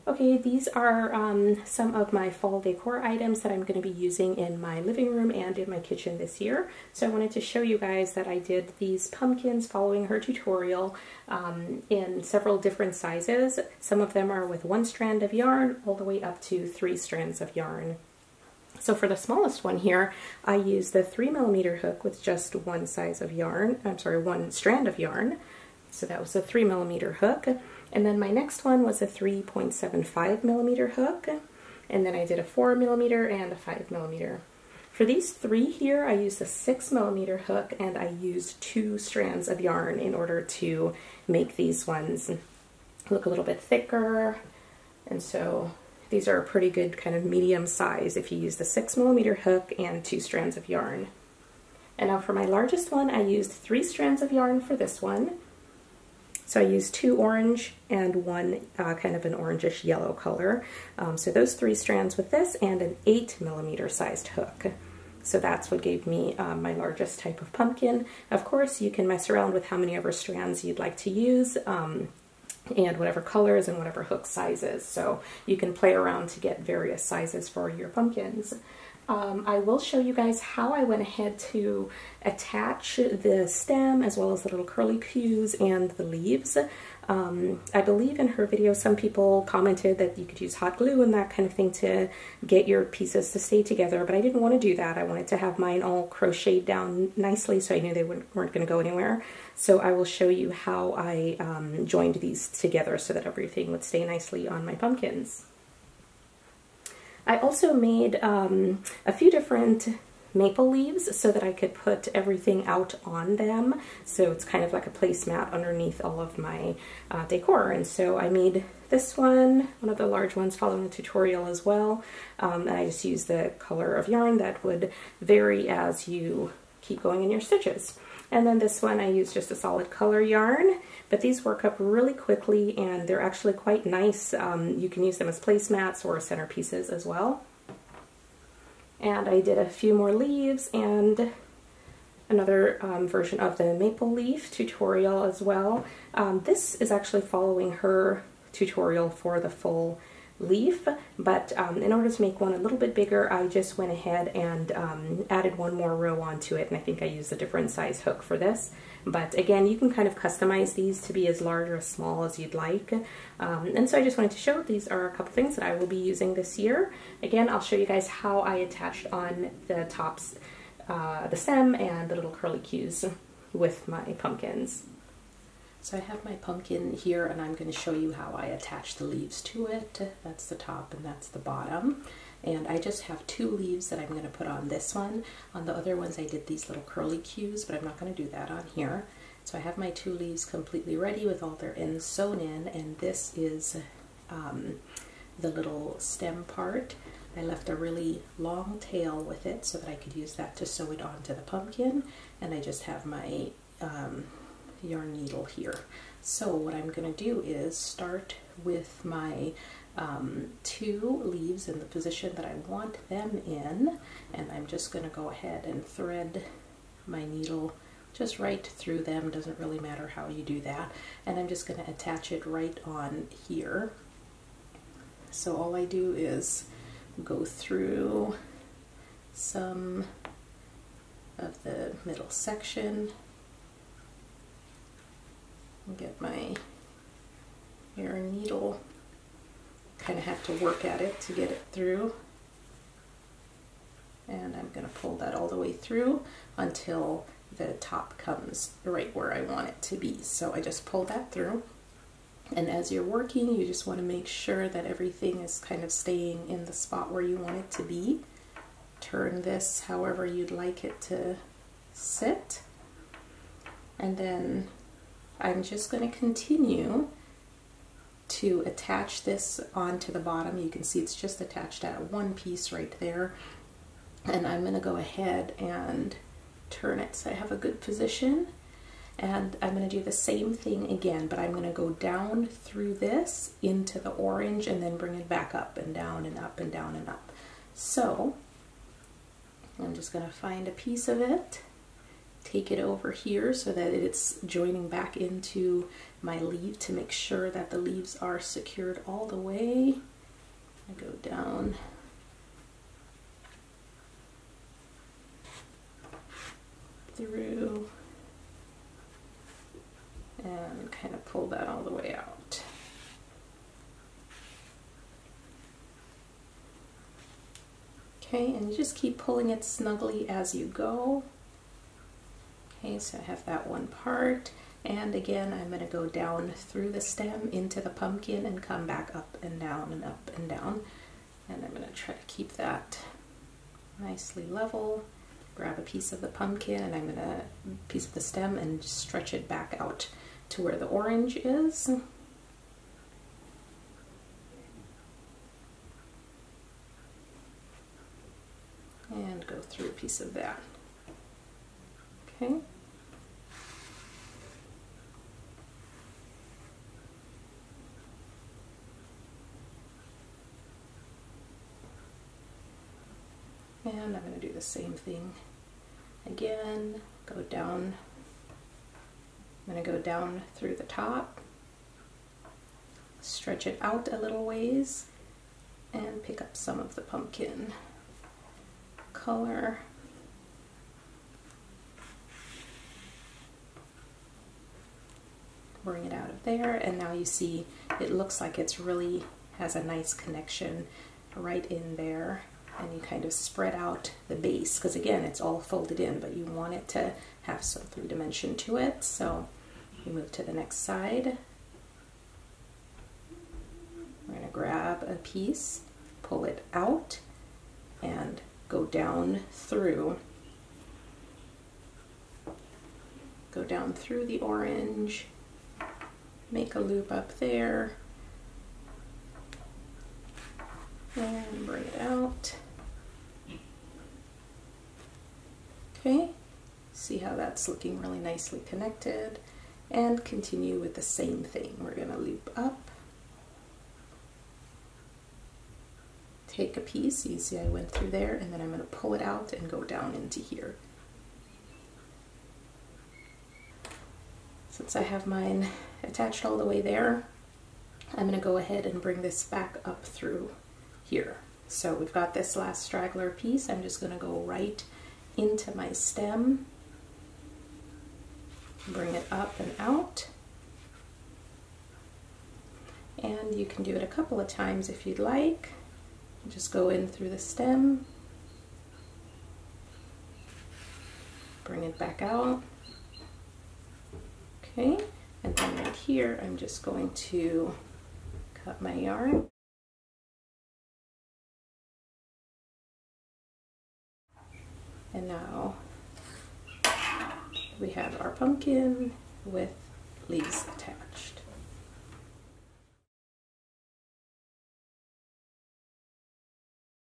Okay, these are some of my fall decor items that I'm going to be using in my living room and in my kitchen this year. So I wanted to show you guys that I did these pumpkins following her tutorial in several different sizes. Some of them are with 1 strand of yarn all the way up to 3 strands of yarn. So for the smallest one here, I used the 3mm hook with just 1 size of yarn, 1 strand of yarn. So that was a 3mm hook. And then my next one was a 3.75mm hook. And then I did a 4mm and a 5mm. For these 3 here, I used a 6mm hook and I used 2 strands of yarn in order to make these ones look a little bit thicker. And so these are a pretty good kind of medium size if you use the 6mm hook and 2 strands of yarn. And now for my largest one, I used 3 strands of yarn for this one. So I used 2 orange and 1 kind of an orangish yellow color. So those 3 strands with this and an 8mm sized hook. So that's what gave me my largest type of pumpkin. Of course, you can mess around with how many ever strands you'd like to use and whatever colors and whatever hook sizes. So you can play around to get various sizes for your pumpkins. I will show you guys how I went ahead to attach the stem as well as the little curly cues and the leaves. I believe in her video some people commented that you could use hot glue and that kind of thing to get your pieces to stay together, but I didn't want to do that. I wanted to have mine all crocheted down nicely so I knew they weren't going to go anywhere. So I will show you how I joined these together so that everything would stay nicely on my pumpkins. I also made a few different maple leaves so that I could put everything out on them. So it's kind of like a placemat underneath all of my decor. And so I made this one of the large ones following the tutorial as well. And I just used the color of yarn that would vary as you keep going in your stitches. And then this one I used just a solid color yarn, but these work up really quickly and they're actually quite nice. You can use them as placemats or centerpieces as well. And I did a few more leaves and another version of the maple leaf tutorial as well. This is actually following her tutorial for the full leaf, but in order to make one a little bit bigger, I just went ahead and added 1 more row onto it, and I think I used a different size hook for this. But again, you can kind of customize these to be as large or as small as you'd like. And so I just wanted to show these are a couple things that I will be using this year. Again, I'll show you guys how I attached on the tops, the stem and the little curly cues with my pumpkins. So I have my pumpkin here and I'm going to show you how I attach the leaves to it. That's the top and that's the bottom. And I just have 2 leaves that I'm going to put on this one. On the other ones I did these little curly cues, but I'm not going to do that on here. So I have my 2 leaves completely ready with all their ends sewn in, and this is the little stem part. I left a really long tail with it so that I could use that to sew it onto the pumpkin, and I just have my yarn needle here. So what I'm going to do is start with my 2 leaves in the position that I want them in, and I'm just going to go ahead and thread my needle just right through them. Doesn't really matter how you do that, and I'm just going to attach it right on here. So all I do is go through some of the middle section and get my yarn needle. Kind of have to work at it to get it through, and I'm going to pull that all the way through until the top comes right where I want it to be. So I just pull that through, and as you're working you just want to make sure that everything is kind of staying in the spot where you want it to be. Turn this however you'd like it to sit, and then I'm just going to continue to attach this onto the bottom. You can see it's just attached at one piece right there, and I'm going to go ahead and turn it so I have a good position, and I'm going to do the same thing again, but I'm going to go down through this into the orange and then bring it back up and down and up and down and up. So I'm just going to find a piece of it take it over here so that it's joining back into my leaf to make sure that the leaves are secured all the way. I go down through and kind of pull that all the way out. Okay, and you just keep pulling it snugly as you go. Okay, so I have that one part, and again I'm going to go down through the stem into the pumpkin and come back up and down and up and down, and I'm going to try to keep that nicely level. Grab a piece of the pumpkin and I'm going to piece of the stem and stretch it back out to where the orange is. And go through a piece of that. Okay. And I'm going to do the same thing again. Go down. I'm going to go down through the top, stretch it out a little ways, and pick up some of the pumpkin color. Bring it out of there, and now you see it looks like it's really has a nice connection right in there. And you kind of spread out the base, because again it's all folded in, but you want it to have some 3-dimension to it. So you move to the next side. We're going to grab a piece, pull it out, and go down through. Go down through the orange, make a loop up there, and bring it out. Okay, see how that's looking really nicely connected, and continue with the same thing. We're going to loop up, take a piece, you see I went through there, and then I'm going to pull it out and go down into here. Since I have mine attached all the way there, I'm going to go ahead and bring this back up through here. So we've got this last straggler piece. I'm just going to go right into my stem, bring it up and out, and you can do it a couple of times if you'd like. Just go in through the stem, bring it back out. Okay, and then right here I'm just going to cut my yarn. And now we have our pumpkin with leaves attached.